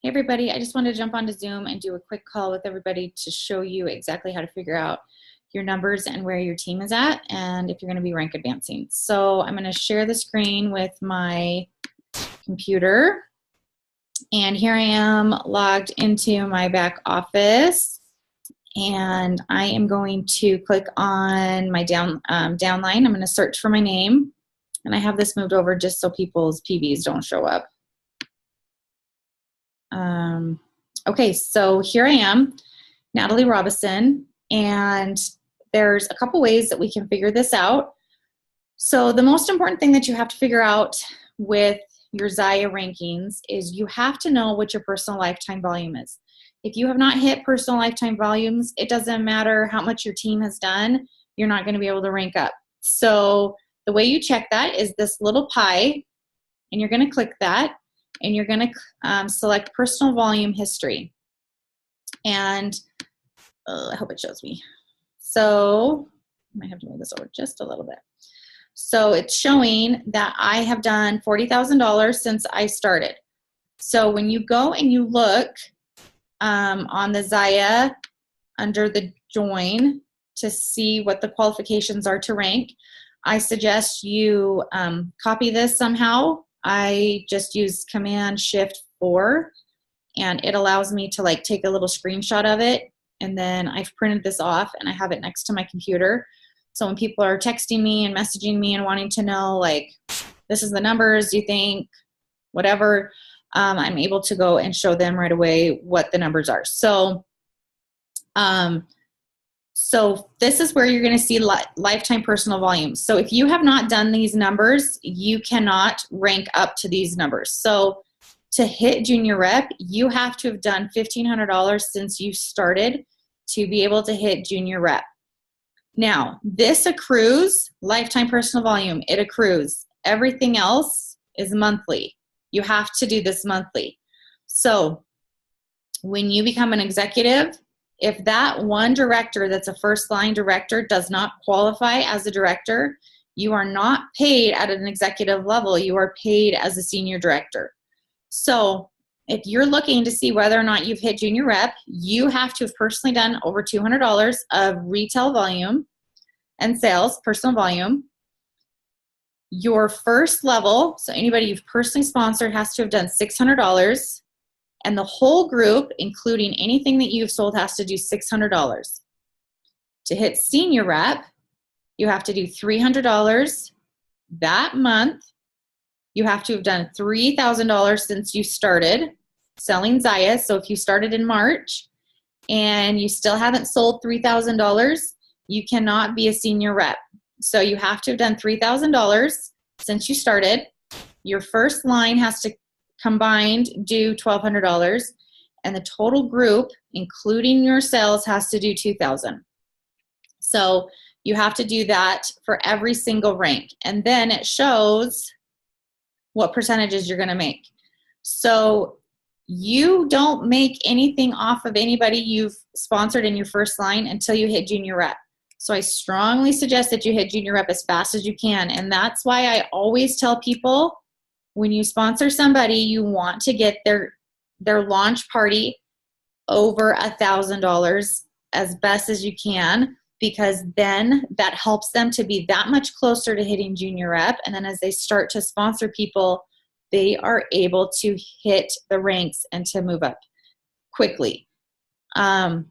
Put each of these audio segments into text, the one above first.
Hey everybody, I just wanted to jump onto Zoom and do a quick call with everybody to show you exactly how to figure out your numbers and where your team is at and if you're going to be rank advancing. So I'm going to share the screen with my computer, and here I am logged into my back office, and I am going to click on my downline. I'm going to search for my name, and I have this moved over just so people's PVs don't show up. Okay, so here I am, Natalie Robison, and there's a couple ways that we can figure this out. So the most important thing that you have to figure out with your Zaya rankings is you have to know what your personal lifetime volume is. If you have not hit personal lifetime volumes, it doesn't matter how much your team has done, you're not going to be able to rank up. So the way you check that is this little pie, and you're going to click that, and you're going to select personal volume history. And I hope it shows me. So I might have to move this over just a little bit. So it's showing that I have done $40,000 since I started. So when you go and you look on the Zaya under the join to see what the qualifications are to rank, I suggest you copy this somehow. I just use Command-Shift-4, and it allows me to like take a little screenshot of it, and then I've printed this off and I have it next to my computer. So when people are texting me and messaging me and wanting to know, like, this is the numbers, you think, whatever, I'm able to go and show them right away what the numbers are. So, so this is where you're going to see lifetime personal volumes. So if you have not done these numbers, you cannot rank up to these numbers. So to hit junior rep, you have to have done $1,500 since you started to be able to hit junior rep. Now, this accrues lifetime personal volume. It accrues. Everything else is monthly. You have to do this monthly. So when you become an executive, if that one director that's a first line director does not qualify as a director, you are not paid at an executive level. You are paid as a senior director. So if you're looking to see whether or not you've hit junior rep, you have to have personally done over $200 of retail volume and sales, personal volume. Your first level, so anybody you've personally sponsored, has to have done $600. And the whole group, including anything that you've sold, has to do $600. To hit senior rep, you have to do $300 that month. You have to have done $3,000 since you started selling Zaya. So if you started in March and you still haven't sold $3,000, you cannot be a senior rep. So you have to have done $3,000 since you started. Your first line has to combined do $1,200, and the total group, including your sales, has to do $2,000. So you have to do that for every single rank, and then it shows what percentages you're going to make. So you don't make anything off of anybody you've sponsored in your first line until you hit junior rep. So I strongly suggest that you hit junior rep as fast as you can, and that's why I always tell people, when you sponsor somebody, you want to get their launch party over $1,000 as best as you can, because then that helps them to be that much closer to hitting junior rep. And then as they start to sponsor people, they are able to hit the ranks and to move up quickly. And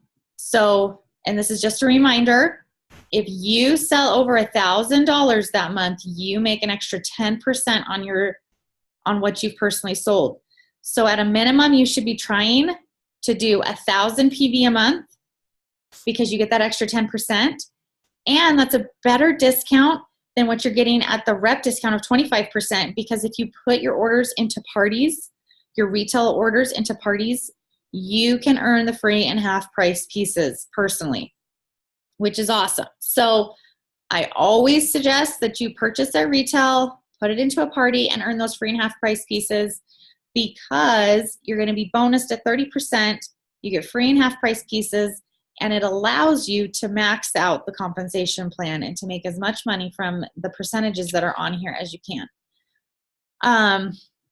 this is just a reminder, if you sell over $1,000 that month, you make an extra 10% on what you've personally sold. So at a minimum, you should be trying to do 1,000 PV a month, because you get that extra 10%. And that's a better discount than what you're getting at the rep discount of 25%, because if you put your orders into parties, your retail orders into parties, you can earn the free and half price pieces personally, which is awesome. So I always suggest that you purchase a retail, put it into a party, and earn those free and half price pieces, because you're going to be bonused at 30%. You get free and half price pieces, and it allows you to max out the compensation plan and to make as much money from the percentages that are on here as you can.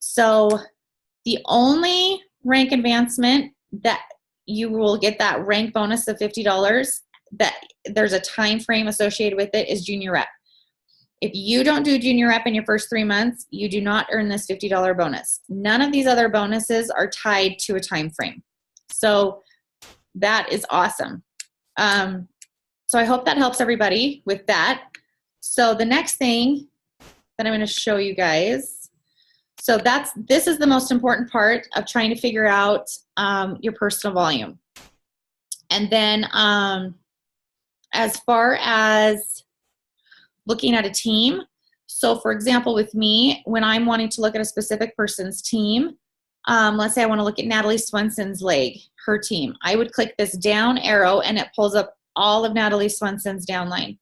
So the only rank advancement, that you will get that rank bonus of $50. That there's a time frame associated with it is junior rep. If you don't do junior rep in your first 3 months, you do not earn this $50 bonus. None of these other bonuses are tied to a time frame. So that is awesome. So I hope that helps everybody with that. So the next thing that I'm going to show you guys. So this is the most important part of trying to figure out your personal volume. And then as far as looking at a team, so for example with me, when I'm wanting to look at a specific person's team, let's say I want to look at Natalie Swenson's leg, her team. I would click this down arrow and it pulls up all of Natalie Swenson's downline.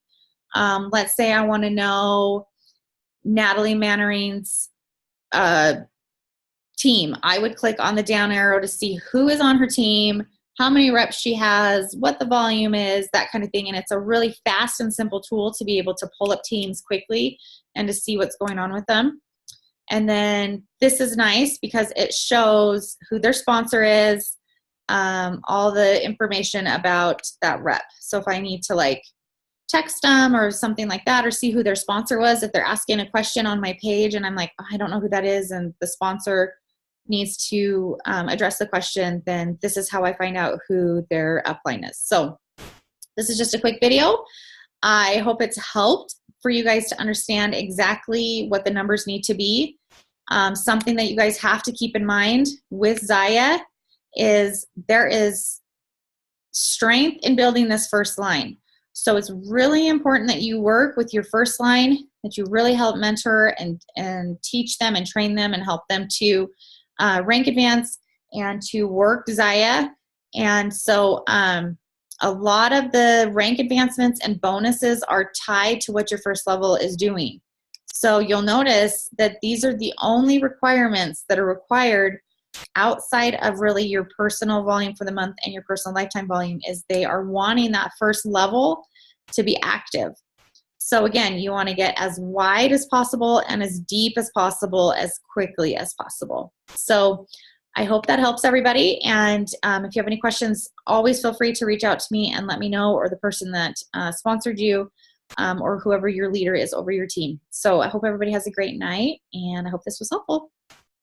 Let's say I want to know Natalie Mannering's team. I would click on the down arrow to see who is on her team, how many reps she has, what the volume is, that kind of thing. And it's a really fast and simple tool to be able to pull up teams quickly and to see what's going on with them. And then this is nice because it shows who their sponsor is, all the information about that rep. So if I need to like text them or something like that, or see who their sponsor was, if they're asking a question on my page and I'm like, oh, I don't know who that is, and the sponsor needs to address the question, then this is how I find out who their upline is. So this is just a quick video. I hope it's helped for you guys to understand exactly what the numbers need to be. Something that you guys have to keep in mind with Zaya is there is strength in building this first line. So it's really important that you work with your first line, that you really help mentor and teach them and train them and help them to rank advance and to work Zaya. And so a lot of the rank advancements and bonuses are tied to what your first level is doing. So you'll notice that these are the only requirements that are required outside of really your personal volume for the month and your personal lifetime volume, is they are wanting that first level to be active. So again, you want to get as wide as possible and as deep as possible as quickly as possible. So I hope that helps everybody. And if you have any questions, always feel free to reach out to me and let me know, or the person that sponsored you, or whoever your leader is over your team. So I hope everybody has a great night, and I hope this was helpful.